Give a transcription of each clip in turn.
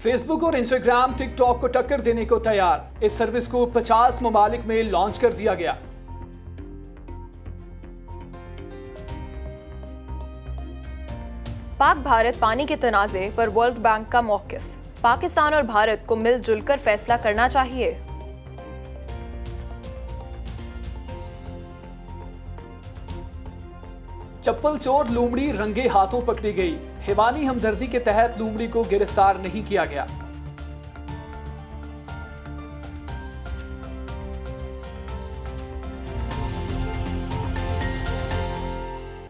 Facebook और Instagram TikTok को टक्कर देने को तैयार। इस सर्विस को 50 ममालिक में लॉन्च कर दिया गया। पाक भारत पानी के तनाज़े पर वर्ल्ड बैंक का मौक़िफ़। पाकिस्तान और भारत को मिलजुल कर फैसला करना चाहिए। चप्पल चोर लूमड़ी रंगे हाथों पकड़ी गई। हिवानी हमदर्दी के तहत लूमड़ी को गिरफ्तार नहीं किया गया।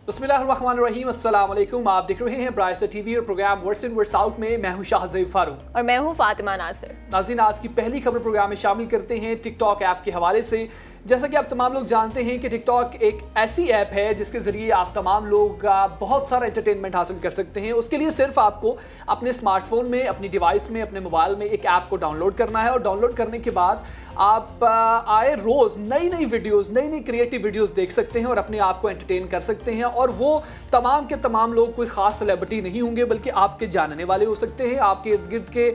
बिस्मिल्लाहिर्रहमानिर्रहीम, अस्सलाम वालेकुम। आप देख रहे हैं ब्राइसर टीवी और programme words in words out में। मैं हूं शाहज़ेब फारूक और मैं हूं फातिमा नासिर। नाज़रीन, आज की पहली खबर प्रोग्राम में शामिल करते हैं टिकटॉक ऐप के हवाले से। जैसा कि आप तमाम लोग जानते हैं कि टिकटॉक एक ऐसी ऐप है जिसके ज़रिए आप तमाम लोग बहुत सारा एंटरटेनमेंट हासिल कर सकते हैं। उसके लिए सिर्फ आपको अपने स्मार्टफोन में, अपनी डिवाइस में, अपने मोबाइल में एक ऐप को डाउनलोड करना है और डाउनलोड करने के बाद आप आए रोज़ नई नई वीडियोस, नई नई क्रिएटिव वीडियोस देख सकते हैं और अपने आप को एंटरटेन कर सकते हैं। और वो तमाम के तमाम लोग कोई ख़ास सेलिब्रिटी नहीं होंगे, बल्कि आपके जानने वाले हो सकते हैं, आपके इर्द गिर्द के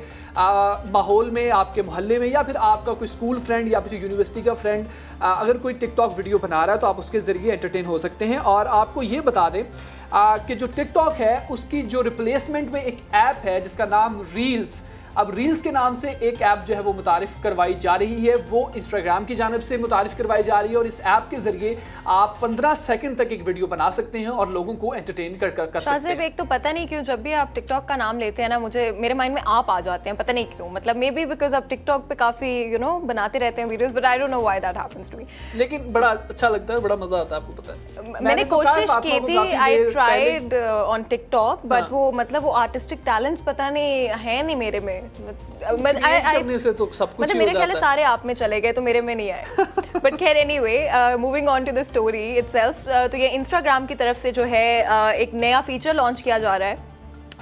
माहौल में, आपके मोहल्ले में, या फिर आपका कोई स्कूल फ्रेंड या फिर यूनिवर्सिटी का फ्रेंड अगर कोई टिकटॉक वीडियो बना रहा है तो आप उसके ज़रिए एंटरटेन हो सकते हैं। और आपको ये बता दें कि जो टिकटॉक है उसकी जो रिप्लेसमेंट में एक ऐप है जिसका नाम रील्स। अब रील्स के नाम से एक ऐप जो है वो मुतारिफ करवाई जा रही है, वो इंस्टाग्राम की जानिब से मुतारिफ करवाई जा रही है। और इस ऐप के जरिए आप 15 सेकंड तक एक वीडियो बना सकते हैं और लोगों को एंटरटेन कर सकते हैं। एक तो पता नहीं क्यों जब भी आप टिकटॉक का नाम लेते हैं ना, मेरे माइंड में आप आ जाते हैं, पता नहीं क्यों। मतलब मे बी बिकॉज आप टिकटॉक पे काफी बनाते रहते हैं videos, but I don't know why that happens to me. लेकिन बड़ा अच्छा लगता है, बड़ा मजा आता है, आपको पता है। मैंने कोशिश की थी, I tried on TikTok, but वो मतलब वो आर्टिस्टिक टैलेंट्स पता नहीं है नहीं मेरे में। करने से तो सब कुछ मेरे ख्याल सारे आप में चले गए तो मेरे में नहीं आए। बट खैर anyway, moving on to the story itself, तो ये इंस्टाग्राम की तरफ से जो है एक नया फीचर लॉन्च किया जा रहा है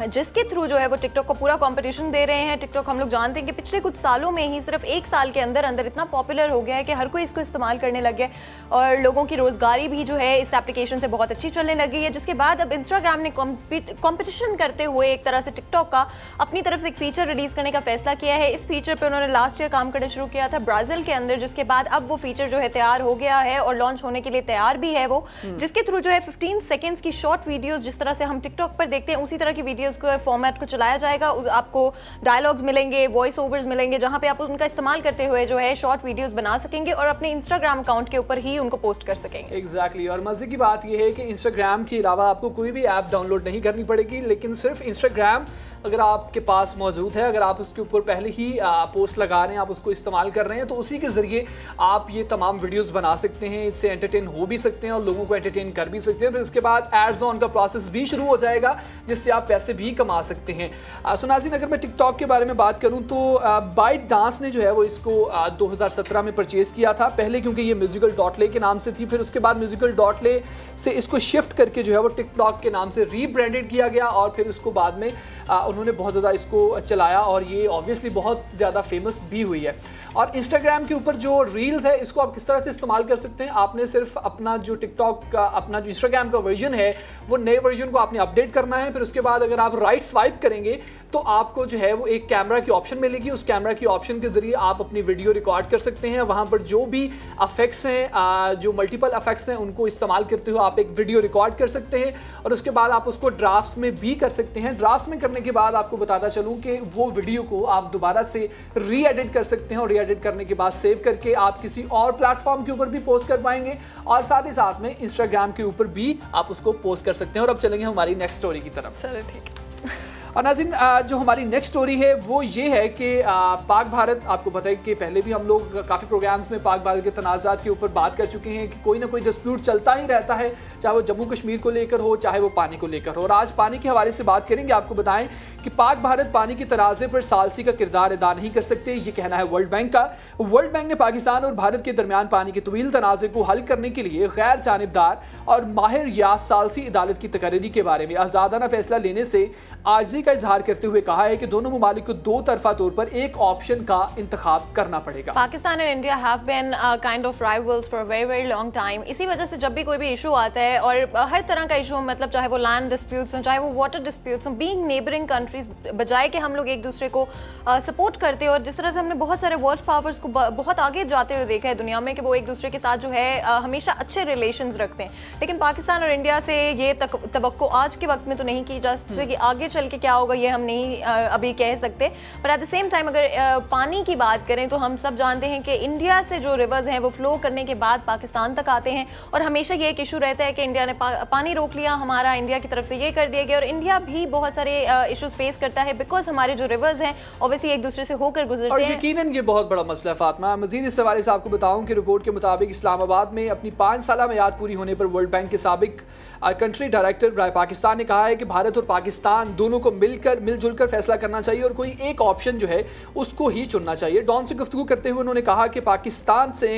जिसके थ्रू जो है वो टिकटॉक को पूरा कंपटीशन दे रहे हैं। टिकटॉक हम लोग जानते हैं कि पिछले कुछ सालों में ही, सिर्फ एक साल के अंदर अंदर इतना पॉपुलर हो गया है कि हर कोई इसको इस्तेमाल करने लग गया और लोगों की रोजगारी भी जो है इस एप्लीकेशन से बहुत अच्छी चलने लगी है। जिसके बाद अब इंस्टाग्राम ने कंपटीशन करते हुए एक तरह से टिकटॉक का अपनी तरफ से एक फीचर रिलीज करने का फैसला किया है। इस फीचर पर उन्होंने लास्ट ईयर काम करना शुरू किया था ब्राजील के अंदर, जिसके बाद अब वो फीचर जो है तैयार हो गया है और लॉन्च होने के लिए तैयार भी है वो, जिसके थ्रू जो है 15 सेकेंड्स की शॉर्ट वीडियोज, जिस तरह से हम टिकटॉक पर देखते हैं उसी तरह की वीडियोज को फॉर्मेट चलाया जाएगा। आपको डायलॉग्स मिलेंगे, वॉइस ओवर्स मिलेंगे, जहां पे आप उनका इस्तेमाल करते हुए जो है शॉर्ट वीडियोस बना सकेंगे और अपने इंस्टाग्राम अकाउंट के ऊपर ही उनको पोस्ट कर सकेंगे। एग्जैक्टली। और मजे की बात यह है कि इंस्टाग्राम के अलावा आपको कोई भी ऐप डाउनलोड नहीं करनी पड़ेगी, लेकिन सिर्फ इंस्टाग्राम अगर आपके पास मौजूद है, अगर आप उसके ऊपर पहले ही पोस्ट लगा रहे हैं, आप उसको इस्तेमाल कर रहे हैं, तो उसी के ज़रिए आप ये तमाम वीडियोस बना सकते हैं, इससे एंटरटेन हो भी सकते हैं और लोगों को एंटरटेन कर भी सकते हैं। फिर उसके बाद एड्स ऑन का प्रोसेस भी शुरू हो जाएगा जिससे आप पैसे भी कमा सकते हैं। नाज़रीन, अगर मैं टिकटॉक के बारे में बात करूं तो बाइट डांस ने जो है वो इसको 2017 में परचेज़ किया था। पहले क्योंकि ये musical.ly के नाम से थी, फिर उसके बाद musical.ly से इसको शिफ्ट करके जो है वो टिकटॉक के नाम से रीब्रांडेड किया गया और फिर उसको बाद में उन्होंने बहुत ज़्यादा इसको चलाया और ये ऑब्वियसली बहुत ज़्यादा फेमस भी हुई है। और इंस्टाग्राम के ऊपर जो रील्स है इसको आप किस तरह से इस्तेमाल कर सकते हैं, आपने सिर्फ अपना जो टिकटॉक का, अपना जो इंस्टाग्राम का वर्जन है वो नए वर्जन को आपने अपडेट करना है। फिर उसके बाद अगर आप राइट स्वाइप करेंगे तो आपको जो है वो एक कैमरा की ऑप्शन मिलेगी। उस कैमरा की ऑप्शन के जरिए आप अपनी वीडियो रिकॉर्ड कर सकते हैं। वहाँ पर जो भी अफेक्ट्स हैं, जो मल्टीपल अफेक्ट्स हैं, उनको इस्तेमाल करते हुए आप एक वीडियो रिकॉर्ड कर सकते हैं और उसके बाद आप उसको ड्राफ्ट्स में भी कर सकते हैं। ड्राफ्ट्स में करने के बाद आपको बताता चलूँ कि वो वीडियो को आप दोबारा से री एडिट कर सकते हैं और री एडिट करने के बाद सेव करके आप किसी और प्लेटफॉर्म के ऊपर भी पोस्ट कर पाएंगे और साथ ही साथ में इंस्टाग्राम के ऊपर भी आप उसको पोस्ट कर सकते हैं। और अब चलेंगे हमारी नेक्स्ट स्टोरी की तरफ। चलो ठीक है। और नाज़रीन, जो हमारी नेक्स्ट स्टोरी है वो ये है कि पाक भारत, आपको पता है कि पहले भी हम लोग काफ़ी प्रोग्राम्स में पाक भारत के तनाज़ात के ऊपर बात कर चुके हैं कि कोई ना कोई डिस्प्यूट चलता ही रहता है, चाहे वो जम्मू कश्मीर को लेकर हो, चाहे वो पानी को लेकर हो। और आज पानी के हवाले से बात करेंगे। आपको बताएं कि पाक भारत पानी के तनाज़े पर सालसी का किरदार अदा नहीं कर सकते, ये कहना है वर्ल्ड बैंक का। वर्ल्ड बैंक ने पाकिस्तान और भारत के दरमियान पानी के तवील तनाज़े को हल करने के लिए गैर जानिबदार और माहिर या सालसी अदालत की तकरीरी के बारे में आज़ादाना फैसला लेने से आजिज़ी का इजहार करते हुए कहा है कि दोनों ममालिक को दो तरफा तौर पर एक ऑप्शन का इंतखाब करना पड़ेगा। Pakistan and India have been kind of rivals for very very long time. इसी वजह से जब भी कोई भी इशू आता है और हर तरह का इशू, मतलब चाहे वो लैंड डिस्प्यूट्स हो, चाहे वो वाटर डिस्प्यूट्स हो, बीइंग नेबरिंग कंट्री कंट्रीज, बजाय कि हम लोग एक दूसरे को सपोर्ट करते हैं, और जिस तरह से हमने बहुत सारे वर्ल्ड पावर्स को बहुत आगे जाते हुए देखा है दुनिया में कि वो एक दूसरे के साथ जो है हमेशा अच्छे रिलेशंस रखते हैं, लेकिन पाकिस्तान और इंडिया से ये तवक्को आज के वक्त में तो नहीं की जा सकती कि आगे चल के क्या होगा ये हम नहीं अभी कह सकते। पर एट द सेम टाइम अगर पानी की बात करें तो हम सब जानते हैं कि इंडिया से जो रिवर्स हैं वो फ्लो करने के बाद पाकिस्तान तक आते हैं, और हमेशा ये एक इशू रहता है कि इंडिया ने पानी रोक लिया हमारा, इंडिया की तरफ से ये कर दिया गया, और इंडिया भी बहुत सारे इश्यूज फेस करता है बिकॉज हमारे जो रिवर्स हैं ऑब्वियसली एक दूसरे से होकर गुजरते हैं। यकीनन ये बहुत बड़ा मसला है फातिमा। मजीद इस हवाले से आपको बताऊं कि रिपोर्ट के मुताबिक इस्लामाबाद में अपनी 5 साल मियाद पूरी होने पर वर्ल्ड बैंक के साबिक कंट्री डायरेक्टर बराए पाकिस्तान ने कहा है कि भारत और पाकिस्तान दोनों को मिलजुल कर फैसला करना चाहिए और कोई एक ऑप्शन जो है उसको ही चुनना चाहिए। डॉन से गुफ्तगू करते हुए उन्होंने कहा कि पाकिस्तान से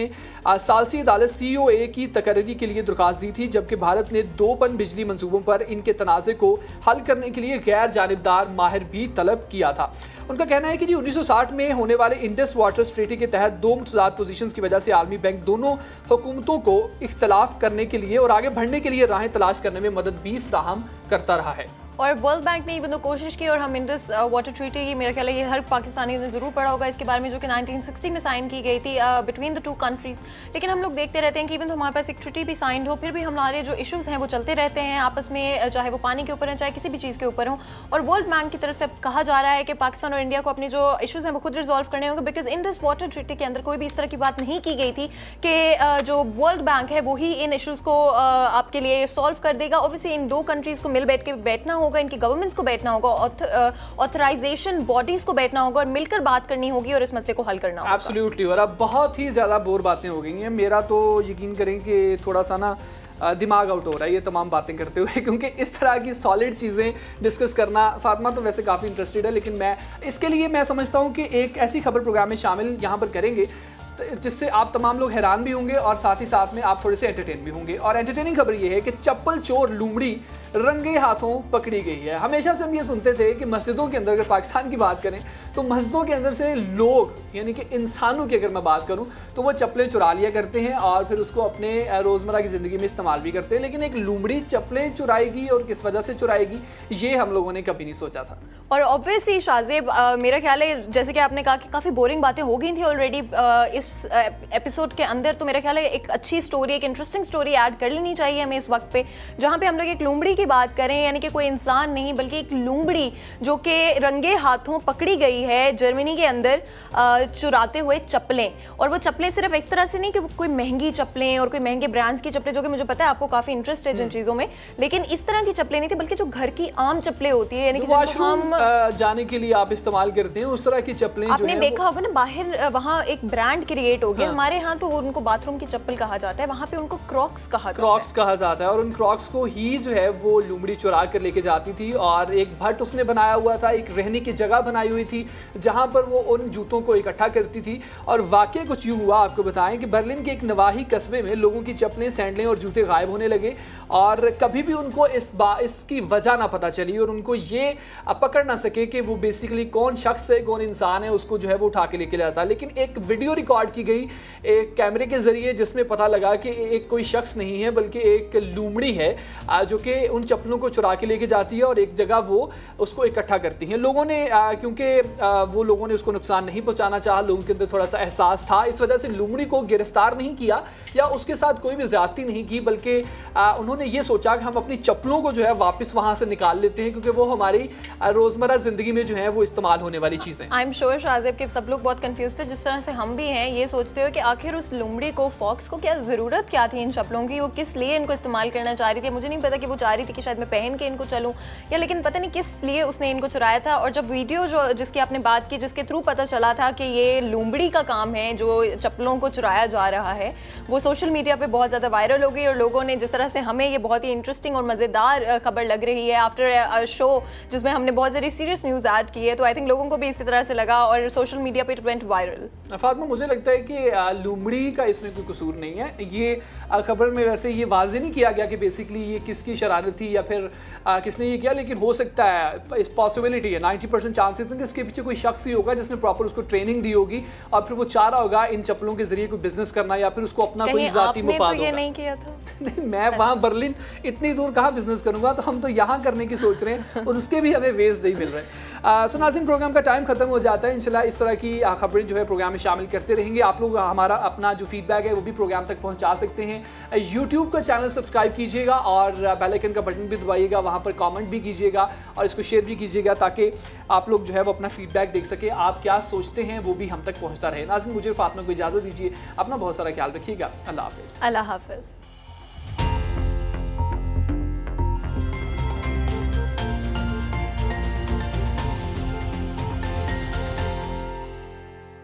सालसी अदालत COA की तकर्री के लिए दरख्वास्त दी थी, जबकि भारत ने 2 पन बिजली मंसूबों पर इनके तनाज़े को हल करने के लिए गैर जानिबदार माहिर भी तलब किया था। उनका कहना है कि 1960 में होने वाले इंडस वाटर ट्रीटी के तहत 2 मुतज़ाद पोजीशंस की वजह से आलमी बैंक दोनों हुकूमतों को इख्तलाफ करने के लिए और आगे बढ़ने के लिए राहें तलाश करने में मदद भी फ्राहम करता रहा है। और वर्ल्ड बैंक ने इवन तो कोशिश की, और हम इंडस वाटर ट्रीटी की मेरा ख्याल है ये हर पाकिस्तानी ने ज़रूर पढ़ा होगा इसके बारे में, जो कि 1960 में साइन की गई थी बिटवीन द 2 कंट्रीज़। लेकिन हम लोग देखते रहते हैं कि इवन तो हमारे पास एक ट्रीटी भी साइंड हो, फिर भी हमारे जो इश्यूज़ हैं वो चलते रहते हैं आपस में, चाहे वो पानी के ऊपर हैं चाहे किसी भी चीज़ के ऊपर हो। और वर्ल्ड बैंक की तरफ से कहा जा रहा है कि पाकिस्तान और इंडिया को अपने जो इशूज़ हैं वो खुद रिजॉल्व करने होंगे, बिकॉज इंडस वाटर ट्रीटी के अंदर कोई भी इस तरह की बात नहीं की गई थी कि जो वर्ल्ड बैंक है वो ही इन इशूज़ को आपके लिए सॉल्व कर देगा। ऑब्वियसली इन 2 कंट्रीज़ को मिल बैठ के बैठना होगा, इनकी गवर्नमेंट्स को बैठना होगा, ऑथराइजेशन बॉडीज को बैठना होगा और मिलकर बात करनी होगी और इस मसले को हल करना होगा। एब्सोल्युटली। और अब बहुत ही ज़्यादा बोर बातें हो गई हैं, मेरा तो यकीन करें कि थोड़ा सा ना दिमाग आउट हो रहा है ये तमाम बातें करते हुए, क्योंकि इस तरह की सॉलिड चीज़ें डिस्कस करना, फातिमा तो वैसे काफ़ी इंटरेस्टेड है, लेकिन मैं इसके लिए मैं समझता हूँ कि एक ऐसी खबर प्रोग्राम में शामिल यहाँ पर करेंगे जिससे आप तमाम लोग हैरान भी होंगे और साथ ही साथ में आप थोड़े से एंटरटेन भी होंगे। और एंटरटेनिंग खबर ये है कि चप्पल चोर लूमड़ी रंगे हाथों पकड़ी गई है। हमेशा से हम ये सुनते थे कि मस्जिदों के अंदर, अगर पाकिस्तान की बात करें तो मस्जिदों के अंदर से लोग, यानी कि इंसानों की अगर मैं बात करूं तो वो चप्पलें चुरा लिया करते हैं और फिर उसको अपने रोज़मर्रा की ज़िंदगी में इस्तेमाल भी करते हैं। लेकिन एक लूमड़ी चप्पलें चुराएगी और किस वजह से चुराएगी ये हम लोगों ने कभी नहीं सोचा था। और ऑब्वियसली शाज़ेब, मेरा ख्याल है जैसे कि आपने कहा कि काफ़ी बोरिंग बातें हो गई थी ऑलरेडी इस एपिसोड के अंदर, तो मेरा ख्याल है एक अच्छी स्टोरी, एक इंटरेस्टिंग स्टोरी ऐड कर लेनी चाहिए हमें इस वक्त पे, जहाँ पे हम लोग एक लूमड़ी की बात करें, यानी कि कोई इंसान नहीं बल्कि एक लूमड़ी जो कि रंगे हाथों पकड़ी गई है जर्मनी के अंदर चुराते हुए चप्पलें। और वो चप्पलें सिर्फ इस तरह से नहीं कि वो कोई महंगी चप्पलें और कोई महंगे ब्रांड्स की चप्पलें, जो कि मुझे पता है आपको काफ़ी इंटरेस्ट है जिन चीज़ों में, लेकिन इस तरह की चप्पलें नहीं थी, बल्कि जो घर की आम चप्पलें होती है, यानी कि हम जाने के लिए आप इस्तेमाल करते हैं उस तरह की चप्पलें। आपने देखा होगा ना बाहर वहाँ एक ब्रांड क्रिएट हो गया, हमारे यहाँ तो उनको बाथरूम की चप्पल कहा जाता है, वहाँ पे उनको क्रॉक्स कहा जाता है। और उन क्रॉक्स को ही जो है वो लूमड़ी चुरा कर लेके जाती थी, और एक भट्ट उसने बनाया हुआ था, एक रहने की जगह बनाई हुई थी जहाँ पर वो उन जूतों को इकट्ठा करती थी। और वाकई कुछ यूँ हुआ, आपको बताएं कि बर्लिन के एक नवाही कस्बे में लोगों की चप्पलें, सैंडलें और जूते गायब होने लगे, और कभी भी उनको इसकी वजह ना पता चली और उनको ये पकड़ ना सके कि वो बेसिकली कौन शख्स है, कौन इंसान है, उसको जो है वो उठा के लेके जाता। लेकिन एक वीडियो रिकॉर्ड की गई एक कैमरे के जरिए, जिसमें पता लगा कि एक कोई शख्स नहीं है बल्कि एक लूमड़ी है जो कि उन चप्पलों को चुरा के लेके जाती है और एक जगह वो उसको इकट्ठा करती हैं। लोगों ने क्योंकि वो लोगों ने उसको नुकसान नहीं पहुंचाना चाहा, लोगों के अंदर थोड़ा सा एहसास था, इस वजह से लूमड़ी को गिरफ्तार नहीं किया या उसके साथ कोई भी ज्यादती नहीं की, बल्कि उन्होंने ये सोचा कि हम अपनी चप्पलों को जो है वापस वहां से निकाल लेते हैं, क्योंकि वो हमारी रोजमर्रा जिंदगी में जो है वो इस्तेमाल होने वाली चीजें। आई एम श्योर शाज़ेब के सब लोग बहुत कंफ्यूज थे, जिस तरह से हम भी हैं, ये सोचते हो कि आखिर उस लूमड़ी को, फॉक्स को क्या ज़रूरत क्या थी इन चप्पलों की, वो किस लिए इनको इस्तेमाल करना चाह रही थी। मुझे नहीं पता कि वो चाह रही थी कि शायद मैं पहन के इनको चलूँ, या लेकिन पता नहीं किस लिए उसने इनको चुराया था। और जब वीडियो जो जिसकी आपने बात की, जिसके थ्रू पता चला था कि ये लूमड़ी का काम है जो चप्पलों को चुराया जा रहा है, वो सोशल मीडिया पे बहुत ज़्यादा वायरल हो गई, और लोगों ने जिस तरह से हमें ये बहुत ही इंटरेस्टिंग और मज़ेदार खबर लग रही है आफ्टर शो जिसमें हमने बहुत सारी सीरियस न्यूज़ ऐड की है, तो आई थिंक लोगों को भी इसी तरह से लगा और सोशल मीडिया पे इट वेंट वायरल। फातिमा, मुझे लगता है कि लूमड़ी का इसमें कोई कसूर नहीं है। ये खबर में वैसे ये वाज़ेह नहीं किया गया कि बेसिकली ये किसकी शरारत थी या फिर किसने ये किया, लेकिन हो सकता है, इस पॉसिबिलिटी है, 90% चांसेस हैं कि इसके पीछे कोई शख्स ही होगा जिसने प्रॉपर उसको ट्रेनिंग दी होगी और फिर वो चाह रहा होगा इन चप्पलों के जरिए कोई बिजनेस करना या फिर उसको अपना कोई जाती मुफाद होगा। ये नहीं किया था। नहीं, मैं वहाँ बर्लिन इतनी दूर कहाँ बिजनेस करूंगा, तो हम तो यहाँ करने की सोच रहे हैं और उसके भी हमें वेज नहीं मिल रहे। सो नाज़रीन, प्रोग्राम का टाइम खत्म हो जाता है। इंशाल्लाह इस तरह की खबरें जो है प्रोग्राम में शामिल करते रहेंगे। आप लोग हमारा अपना जो फीडबैक है वो भी प्रोग्राम तक पहुंचा सकते हैं। यूट्यूब का चैनल सब्सक्राइब कीजिएगा और बेल आइकन का बटन भी दबाइएगा, वहाँ पर कमेंट भी कीजिएगा और इसको शेयर भी कीजिएगा ताकि आप लोग जो है वो अपना फीडबैक देख सके, आप क्या सोचते हैं वो भी हम तक पहुँचता रहे। नाज़रीन, मुझे फातिमा को इजाज़त दीजिए, अपना बहुत सारा ख्याल रखिएगा। अल्लाह हाफ़िज़। अल्लाह हाफ़िज़।